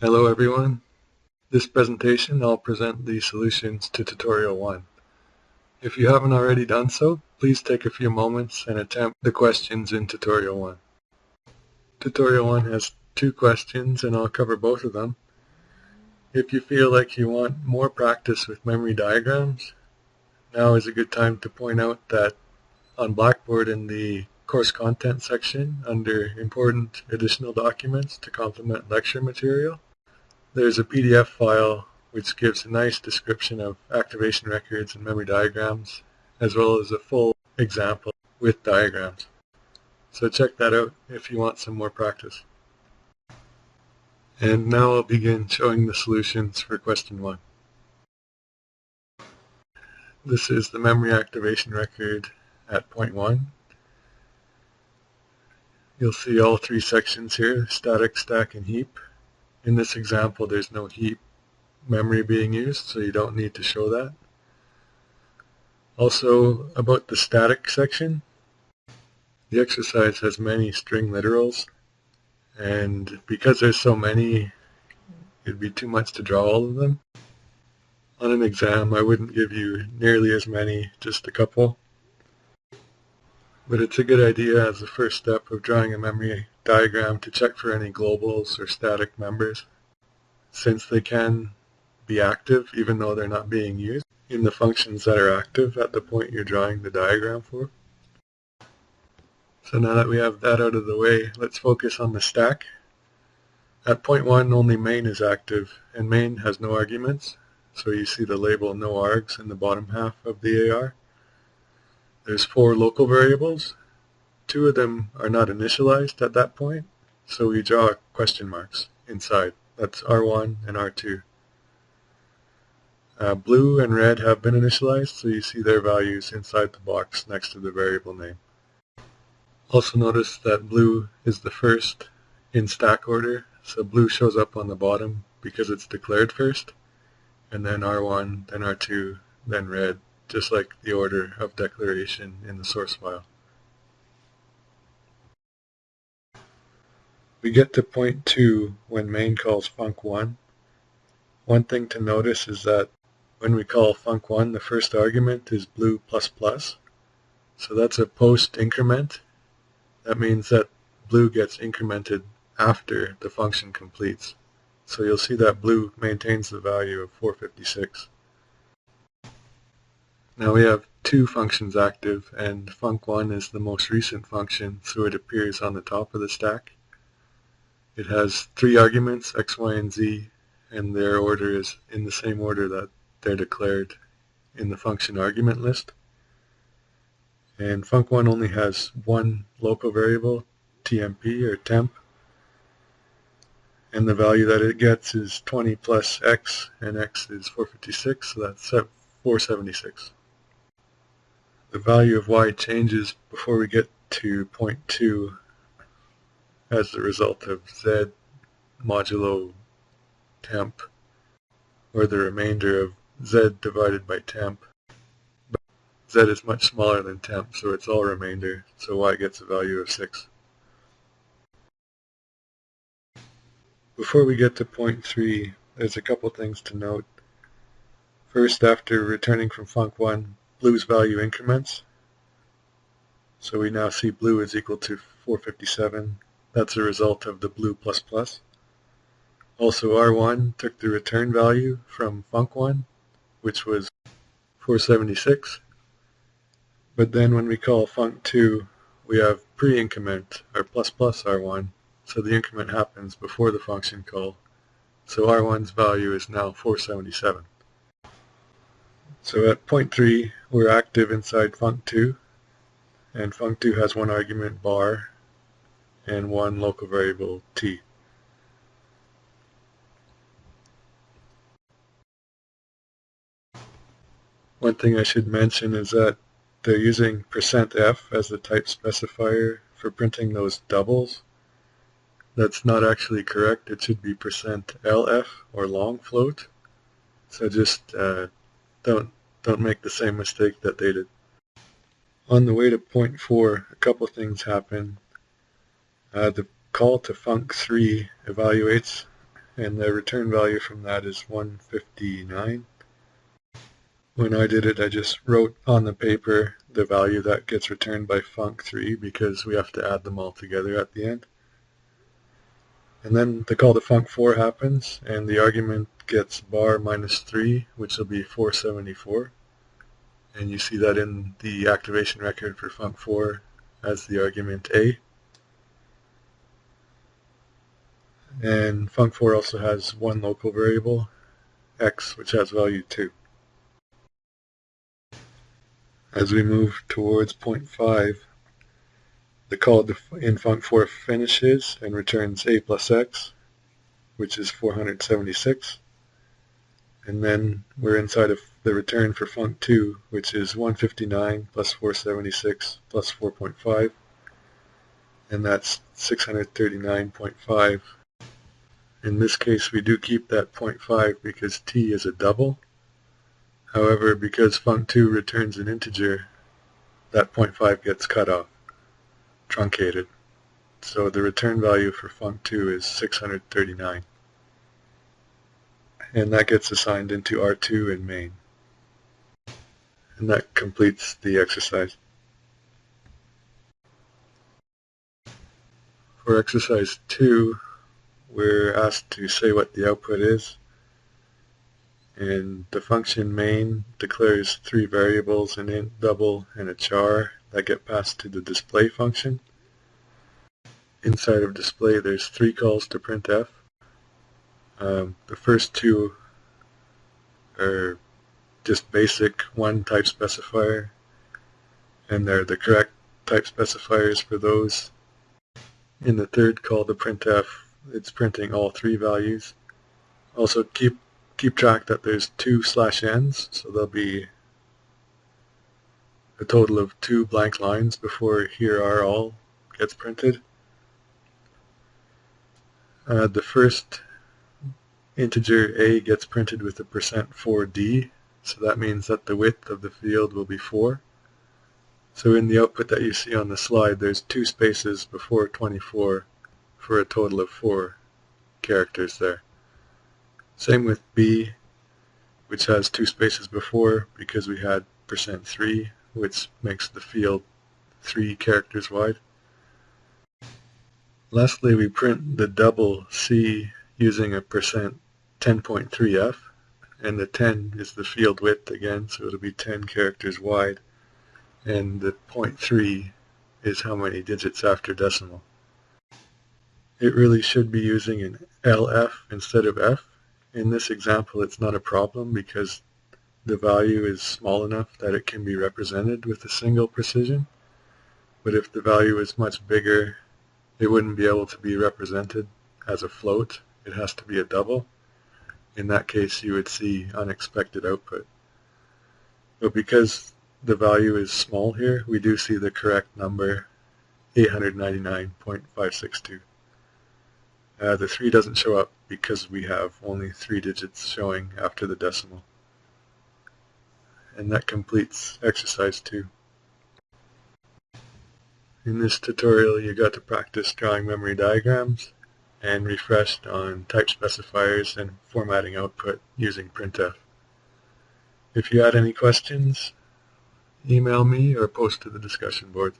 Hello everyone. This presentation I'll present the solutions to Tutorial 1. If you haven't already done so, please take a few moments and attempt the questions in Tutorial 1. Tutorial 1 has 2 questions and I'll cover both of them. If you feel like you want more practice with memory diagrams, now is a good time to point out that on Blackboard in the course content section under important additional documents to complement lecture material, there's a PDF file which gives a nice description of activation records and memory diagrams, as well as a full example with diagrams. So check that out if you want some more practice. And now I'll begin showing the solutions for question 1. This is the memory activation record at point 1. You'll see all 3 sections here, static, stack, and heap. In this example, there's no heap memory being used, so you don't need to show that. Also, about the static section, the exercise has many string literals, and because there's so many, it'd be too much to draw all of them. On an exam, I wouldn't give you nearly as many, just a couple. But it's a good idea as a first step of drawing a memory diagram to check for any globals or static members, since they can be active even though they're not being used in the functions that are active at the point you're drawing the diagram for. So now that we have that out of the way, let's focus on the stack. At point 1, only main is active, and main has no arguments, so you see the label no args in the bottom half of the AR. There's 4 local variables. 2 of them are not initialized at that point, so we draw question marks inside. That's R1 and R2. Blue and red have been initialized, so you see their values inside the box next to the variable name. Also notice that blue is the first in stack order, so blue shows up on the bottom because it's declared first, and then R1, then R2, then red, just like the order of declaration in the source file. We get to point 2 when main calls func1. One thing to notice is that when we call func1, the first argument is blue++, so that's a post increment. That means that blue gets incremented after the function completes. So you'll see that blue maintains the value of 456. Now we have 2 functions active, and func1 is the most recent function, so it appears on the top of the stack. It has 3 arguments, x, y, and z, and their order is in the same order that they're declared in the function argument list. And func1 only has 1 local variable, tmp or temp, and the value that it gets is 20 plus x, and x is 456, so that's 476. The value of y changes before we get to point 2 as the result of z modulo temp, or the remainder of z divided by temp. But z is much smaller than temp, so it's all remainder, so y gets a value of 6. Before we get to point 3, there's a couple things to note. First, after returning from func1, blue's value increments. So we now see blue is equal to 457. That's a result of the blue++. Also, R1 took the return value from func1, which was 476. But then when we call func2, we have pre-increment, or plus R1, so the increment happens before the function call. So R1's value is now 477. So at point 3, we're active inside func2, and func2 has 1 argument bar and 1 local variable t. One thing I should mention is that they're using %f as the type specifier for printing those doubles. That's not actually correct. It should be %lf or long float. So just don't make the same mistake that they did. On the way to point 4, a couple things happen. The call to func3 evaluates and the return value from that is 159. When I did it, I just wrote on the paper the value that gets returned by func3 because we have to add them all together at the end. And then the call to func4 happens, and the argument gets bar minus 3, which will be 474. And you see that in the activation record for func4 as the argument A. And func4 also has one local variable, x, which has value 2. As we move towards point 5, the call in func4 finishes and returns a plus x, which is 476. And then we're inside of the return for func2, which is 159 plus 476 plus 4.5, and that's 639.5. In this case, we do keep that 0.5 because t is a double. However, because func2 returns an integer, that 0.5 gets cut off, truncated. So the return value for func2 is 639. And that gets assigned into R2 in main. And that completes the exercise. For exercise 2, we're asked to say what the output is. And the function main declares 3 variables, an int, double, and a char that get passed to the display function. Inside of display, there's 3 calls to printf. The first 2 are just basic one type specifier, and they're the correct type specifiers for those. In the third call to printf, it's printing all 3 values. Also keep track that there's 2 /n's, so there'll be a total of 2 blank lines before here are all gets printed. The first integer a gets printed with a %4d, so that means that the width of the field will be 4. So in the output that you see on the slide, there's 2 spaces before 24 for a total of 4 characters there. Same with b, which has 2 spaces before because we had %3, which makes the field 3 characters wide. Lastly, we print the double c using a %10.3f, and the 10 is the field width again, so it'll be 10 characters wide, and the 0.3 is how many digits after decimal. It really should be using an LF instead of F. In this example, it's not a problem because the value is small enough that it can be represented with a single precision. But if the value is much bigger, it wouldn't be able to be represented as a float. It has to be a double. In that case, you would see unexpected output. But because the value is small here, we do see the correct number, 899.562. The 3 doesn't show up because we have only 3 digits showing after the decimal. And that completes exercise 2. In this tutorial, you got to practice drawing memory diagrams and refreshed on type specifiers and formatting output using printf. If you had any questions, email me or post to the discussion board.